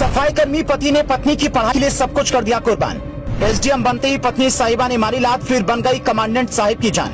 सफाई कर्मी पति ने पत्नी की पढ़ाई के लिए सब कुछ कर दिया कुर्बान। एसडीएम बनते ही पत्नी साहिबा ने मारी लात, फिर बन गई कमांडेंट साहिब की जान।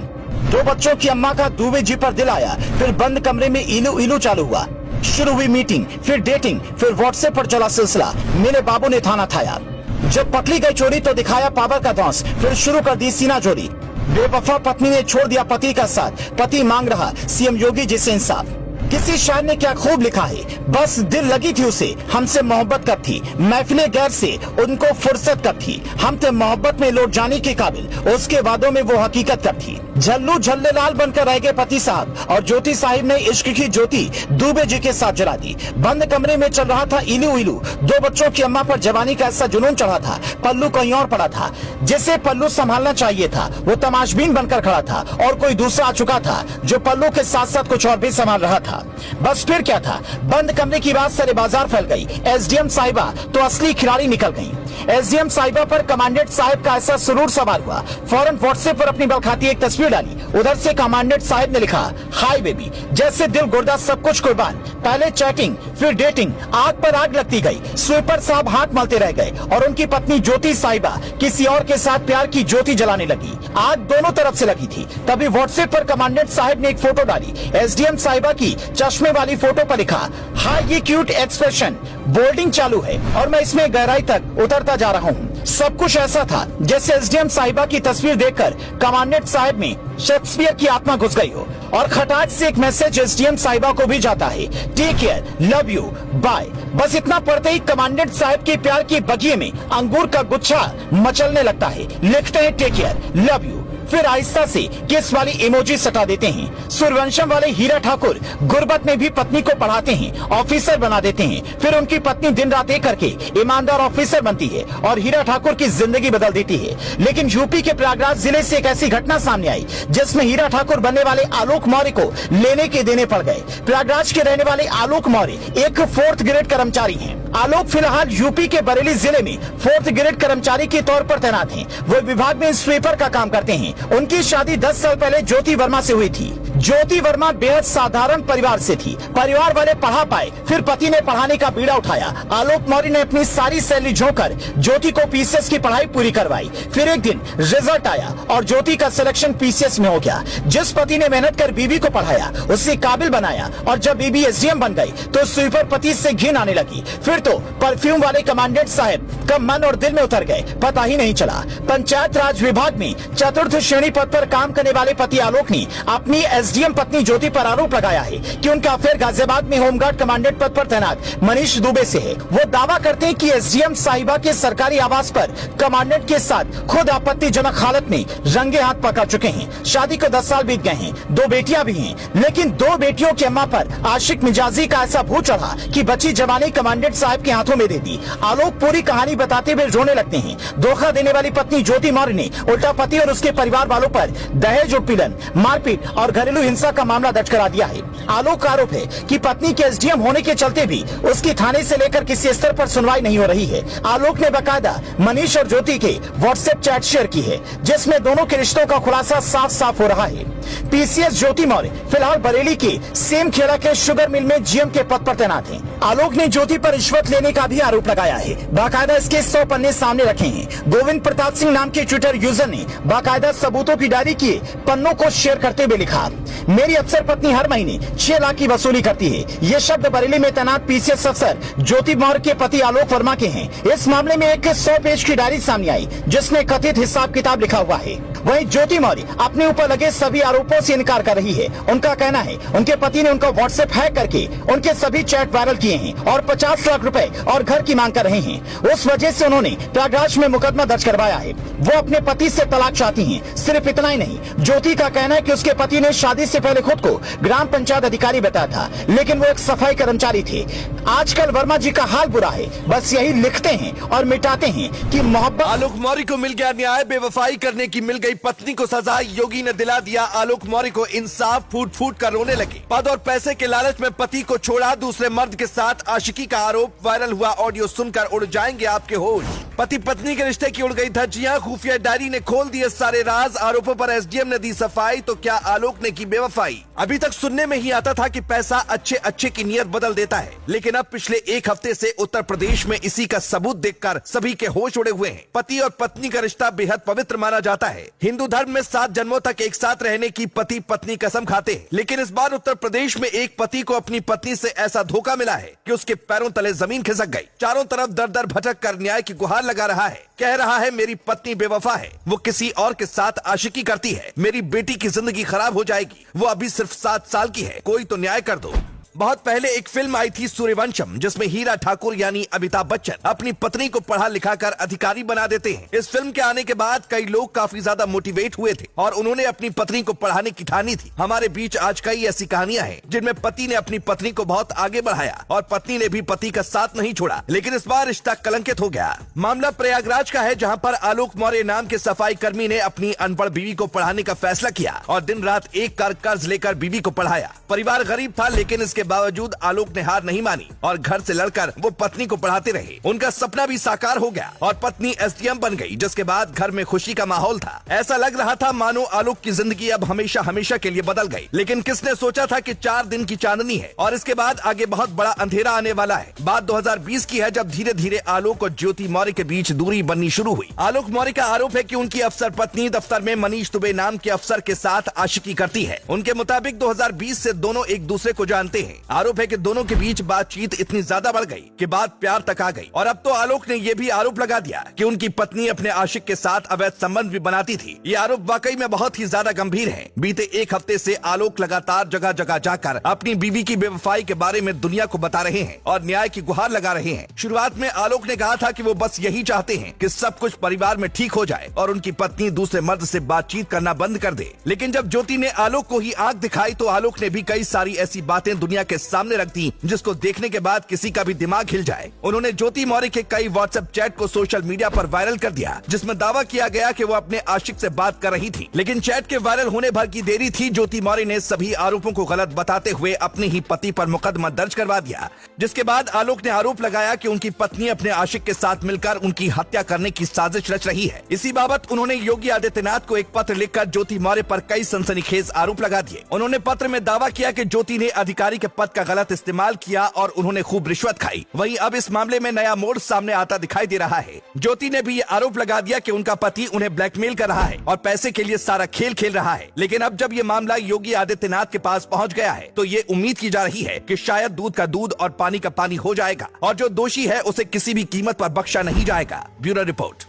2 बच्चों की अम्मा का दुबे जी पर दिल आया, फिर बंद कमरे में इलू इलू चालू हुआ। शुरू हुई मीटिंग, फिर डेटिंग, फिर व्हाट्सएप पर चला सिलसिला। मेरे बाबू ने थाना थाया। जब पकड़ी गई चोरी तो दिखाया पावर का धौंस, फिर शुरू कर दी सीना चोरी। बेवफा पत्नी ने छोड़ दिया पति का साथ, पति मांग रहा सीएम योगी जी से इंसाफ। किसी शायर ने क्या खूब लिखा है, बस दिल लगी थी उसे, हमसे मोहब्बत कब थी, महफिले गैर से उनको फुर्सत कब थी, हम थे मोहब्बत में लौट जाने के काबिल, उसके वादों में वो हकीकत कब थी। झल्लू झल्लेलाल बनकर रह गए पति साहब, और ज्योति साहिब ने इश्क की ज्योति दुबे जी के साथ जला दी। बंद कमरे में चल रहा था इलू इलू। 2 बच्चों की अम्मा पर जवानी का ऐसा जुनून चढ़ा था, पल्लू कहीं और पड़ा था। जिसे पल्लू संभालना चाहिए था वो तमाशबीन बनकर खड़ा था, और कोई दूसरा आ चुका था जो पल्लू के साथ साथ कुछ और भी संभाल रहा था। बस फिर क्या था, बंद कमरे की बात सारे बाजार फैल गई। एसडीएम साहिबा तो असली खिलाड़ी निकल गई। एसडीएम साहिबा पर कमांडेंट साहिब का ऐसा सुरूर सवार हुआ, फौरन व्हाट्सएप पर अपनी बलखाती एक तस्वीर डाली। उधर से कमांडेंट साहिब ने लिखा, हाय बेबी, जैसे दिल गुर्दा सब कुछ कुर्बान। पहले चैटिंग, फिर डेटिंग, आग पर आग लगती गई। स्वीपर साहब हाथ मलते रह गए, और उनकी पत्नी ज्योति साहिबा किसी और के साथ प्यार की ज्योति जलाने लगी। आग दोनों तरफ से लगी थी। तभी व्हाट्सएप पर कमांडेंट साहिब ने एक फोटो डाली। एसडीएम साहिबा की चश्मे वाली फोटो पर लिखा, हाय ये क्यूट एक्सप्रेशन। बोल्डिंग चालू है और मैं इसमें गहराई तक उतरता जा रहा हूँ। सब कुछ ऐसा था जैसे एसडीएम साहिबा की तस्वीर देखकर कमांडेंट साहिब में शेक्सपियर की आत्मा घुस गई हो। और खटाट से एक मैसेज एसडीएम साहिबा को भी जाता है, take care, love you, bye. बस इतना पढ़ते ही कमांडेंट साहिब के प्यार की बगिए में अंगूर का गुच्छा मचलने लगता है। लिखते हैं टेक केयर, लव यू, फिर आहिस्ता से किस वाली इमोजी सटा देते हैं। सूर्यवंशम वाले हीरा ठाकुर गुर्बत में भी पत्नी को पढ़ाते हैं, ऑफिसर बना देते हैं। फिर उनकी पत्नी दिन रात एक करके ईमानदार ऑफिसर बनती है और हीरा ठाकुर की जिंदगी बदल देती है। लेकिन यूपी के प्रयागराज जिले से एक ऐसी घटना सामने आई जिसमें हीरा ठाकुर बनने वाले आलोक मौर्य को लेने के देने पड़ गए। प्रयागराज के रहने वाले आलोक मौर्य एक 4th ग्रेड कर्मचारी हैं। आलोक फिलहाल यूपी के बरेली जिले में 4th ग्रेड कर्मचारी के तौर पर तैनात हैं। वो विभाग में स्वीपर का काम करते हैं। उनकी शादी 10 साल पहले ज्योति वर्मा से हुई थी। ज्योति वर्मा बेहद साधारण परिवार से थी। परिवार वाले पढ़ा पाए, फिर पति ने पढ़ाने का बीड़ा उठाया। आलोक मौर्य ने अपनी सारी सैलरी झोंककर ज्योति को पीसीएस की पढ़ाई पूरी करवाई। फिर एक दिन रिजल्ट आया और ज्योति का सिलेक्शन पीसीएस में हो गया। जिस पति ने मेहनत कर बीबी को पढ़ाया, उसे काबिल बनाया, और जब बीबी एसडीएम बन गई तो स्वीपर पति से घिन आने लगी। फिर तो परफ्यूम वाले कमांडेंट साहब का मन और दिल में उतर गए, पता ही नहीं चला। पंचायत राज विभाग में 4th श्रेणी पद पर काम करने वाले पति आलोक ने अपनी एसडीएम पत्नी ज्योति पर आरोप लगाया है कि उनका अफेयर गाजियाबाद में होमगार्ड कमांडेंट पद पर तैनात मनीष दुबे से है। वो दावा करते हैं कि एसडीएम साहिबा के सरकारी आवास पर कमांडेंट के साथ खुद आपत्तिजनक हालत में रंगे हाथ पकड़ चुके हैं। शादी को 10 साल बीत गए हैं, 2 बेटियां भी हैं, लेकिन 2 बेटियों की अम्मा पर आशिक मिजाजी का ऐसा भूत चढ़ा कि बची जवानी कमांडेंट साहब के हाथों में दे दी। आलोक पूरी कहानी बताते हुए रोने लगते हैं। धोखा देने वाली पत्नी ज्योति मौर्य ने उल्टा पति और उसके परिवार वालों पर दहेज उत्पीड़न, मारपीट और घरेलू हिंसा का मामला दर्ज करा दिया है। आलोक का आरोप है कि पत्नी के एसडीएम होने के चलते भी उसकी थाने से लेकर किसी स्तर पर सुनवाई नहीं हो रही है। आलोक ने बकायदा मनीष और ज्योति के व्हाट्सएप चैट शेयर की है, जिसमें दोनों के रिश्तों का खुलासा साफ साफ हो रहा है। पीसीएस ज्योति मौर्य फिलहाल बरेली के सेम खेड़ा के शुगर मिल में जीएम के पद पर तैनात हैं। आलोक ने ज्योति पर रिश्वत लेने का भी आरोप लगाया है। बाकायदा इसके 100 पन्ने सामने रखे हैं। गोविंद प्रताप सिंह नाम के ट्विटर यूजर ने बाकायदा सबूतों की डायरी किए पन्नों को शेयर करते हुए लिखा, मेरी अफसर पत्नी हर महीने 6 लाख की वसूली करती है। ये शब्द बरेली में तैनात पीसीएस अफसर ज्योति मौर्य के पति आलोक वर्मा के हैं। इस मामले में एक 100 पेज की डायरी सामने आई, जिसमें कथित हिसाब किताब लिखा हुआ है। वहीं ज्योति मौर्य अपने ऊपर लगे सभी आरोपों से इनकार कर रही है। उनका कहना है उनके पति ने उनका व्हाट्सएप हैक करके उनके सभी चैट वायरल किए हैं और 50 लाख रुपए और घर की मांग कर रहे हैं। उस वजह से उन्होंने प्रयागराज में मुकदमा दर्ज करवाया है। वो अपने पति से तलाक चाहती हैं। सिर्फ इतना ही नहीं, ज्योति का कहना है कि उसके पति ने शादी से पहले खुद को ग्राम पंचायत अधिकारी बताया था, लेकिन वो एक सफाई कर्मचारी थे। आजकल वर्मा जी का हाल बुरा है, बस यही लिखते हैं और मिटाते हैं कि मोहब्बत। आलोक मौर्य को मिल गया न्याय, बेवफाई करने की मिल गई पत्नी को सजा। योगी ने दिला दिया आलोक मौर्य को इंसाफ। फूट फूट कर रोने लगे। पद और पैसे के लालच में पति को छोड़ा दूसरे मर्द के साथ आशिकी का आरोप। वायरल हुआ ऑडियो सुनकर उड़ जाएंगे आपके होश। पति पत्नी के रिश्ते की उड़ गई धज्जियां, खुफिया डायरी ने खोल दिए सारे राज, आरोपों पर एसडीएम ने दी सफाई, तो क्या आलोक ने की बेवफाई। अभी तक सुनने में ही आता था कि पैसा अच्छे अच्छे की नीयत बदल देता है, लेकिन अब पिछले एक हफ्ते से उत्तर प्रदेश में इसी का सबूत देखकर सभी के होश उड़े हुए हैं। पति और पत्नी का रिश्ता बेहद पवित्र माना जाता है। हिंदू धर्म में 7 जन्मों तक एक साथ रहने की पति पत्नी कसम खाते हैं, लेकिन इस बार उत्तर प्रदेश में एक पति को अपनी पत्नी से ऐसा धोखा मिला है कि उसके पैरों तले जमीन खिसक गई। चारों तरफ दर दर भटक कर न्याय की गुहार लगा रहा है, कह रहा है मेरी पत्नी बेवफा है, वो किसी और के साथ आशिकी करती है, मेरी बेटी की जिंदगी खराब हो जाएगी, वो अभी सिर्फ 7 साल की है, कोई तो न्याय कर दो। बहुत पहले एक फिल्म आई थी सूर्यवंशम, जिसमें हीरा ठाकुर यानी अमिताभ बच्चन अपनी पत्नी को पढ़ा लिखा कर अधिकारी बना देते हैं। इस फिल्म के आने के बाद कई लोग काफी ज्यादा मोटिवेट हुए थे और उन्होंने अपनी पत्नी को पढ़ाने की ठानी थी। हमारे बीच आज कई ऐसी कहानियां हैं जिनमें पति ने अपनी पत्नी को बहुत आगे बढ़ाया और पत्नी ने भी पति का साथ नहीं छोड़ा, लेकिन इस बार रिश्ता कलंकित हो गया। मामला प्रयागराज का है, जहाँ पर आलोक मौर्य नाम के सफाई कर्मी ने अपनी अनपढ़ बीवी को पढ़ाने का फैसला किया और दिन रात एक कर कर्ज लेकर बीवी को पढ़ाया। परिवार गरीब था, लेकिन इसके बावजूद आलोक ने हार नहीं मानी और घर से लड़कर वो पत्नी को पढ़ाते रहे। उनका सपना भी साकार हो गया और पत्नी एसडीएम बन गई, जिसके बाद घर में खुशी का माहौल था। ऐसा लग रहा था मानो आलोक की जिंदगी अब हमेशा हमेशा के लिए बदल गई। लेकिन किसने सोचा था कि 4 दिन की चांदनी है और इसके बाद आगे बहुत बड़ा अंधेरा आने वाला है। बात 2020 की है, जब धीरे धीरे आलोक और ज्योति मौर्य के बीच दूरी बननी शुरू हुई। आलोक मौर्य का आरोप है कि उनकी अफसर पत्नी दफ्तर में मनीष दुबे नाम के अफसर के साथ आशिकी करती है। उनके मुताबिक 2020 से दोनों एक दूसरे को जानते हैं। आरोप है कि दोनों के बीच बातचीत इतनी ज्यादा बढ़ गई कि बात प्यार तक आ गई। और अब तो आलोक ने यह भी आरोप लगा दिया कि उनकी पत्नी अपने आशिक के साथ अवैध संबंध भी बनाती थी। ये आरोप वाकई में बहुत ही ज्यादा गंभीर है। बीते एक हफ्ते से आलोक लगातार जगह जगह जाकर अपनी बीवी की बेवफाई के बारे में दुनिया को बता रहे हैं और न्याय की गुहार लगा रहे हैं। शुरुआत में आलोक ने कहा था कि वो बस यही चाहते हैं कि सब कुछ परिवार में ठीक हो जाए और उनकी पत्नी दूसरे मर्द से बातचीत करना बंद कर दे। लेकिन जब ज्योति ने आलोक को ही आंख दिखाई तो आलोक ने भी कई सारी ऐसी बातें दुनिया के सामने रख दी जिसको देखने के बाद किसी का भी दिमाग हिल जाए। उन्होंने ज्योति मौर्य के कई व्हाट्सएप चैट को सोशल मीडिया पर वायरल कर दिया, जिसमें दावा किया गया कि वो अपने आशिक से बात कर रही थी। लेकिन चैट के वायरल होने भर की देरी थी। ज्योति मौर्य ने सभी आरोपों को गलत बताते हुए अपने ही पति पर मुकदमा दर्ज करवा दिया, जिसके बाद आलोक ने आरोप लगाया कि उनकी पत्नी अपने आशिक के साथ मिलकर उनकी हत्या करने की साजिश रच रही है। इसी बाबत उन्होंने योगी आदित्यनाथ को एक पत्र लिखकर ज्योति मौर्य पर कई सनसनीखेज आरोप लगा दिए। उन्होंने पत्र में दावा किया कि ज्योति ने अधिकारी के पद का गलत इस्तेमाल किया और उन्होंने खूब रिश्वत खाई। वहीं अब इस मामले में नया मोड़ सामने आता दिखाई दे रहा है। ज्योति ने भी ये आरोप लगा दिया कि उनका पति उन्हें ब्लैकमेल कर रहा है और पैसे के लिए सारा खेल खेल रहा है। लेकिन अब जब ये मामला योगी आदित्यनाथ के पास पहुंच गया है तो ये उम्मीद की जा रही है कि शायद दूध का दूध और पानी का पानी हो जाएगा और जो दोषी है उसे किसी भी कीमत पर बख्शा नहीं जाएगा। Bureau report.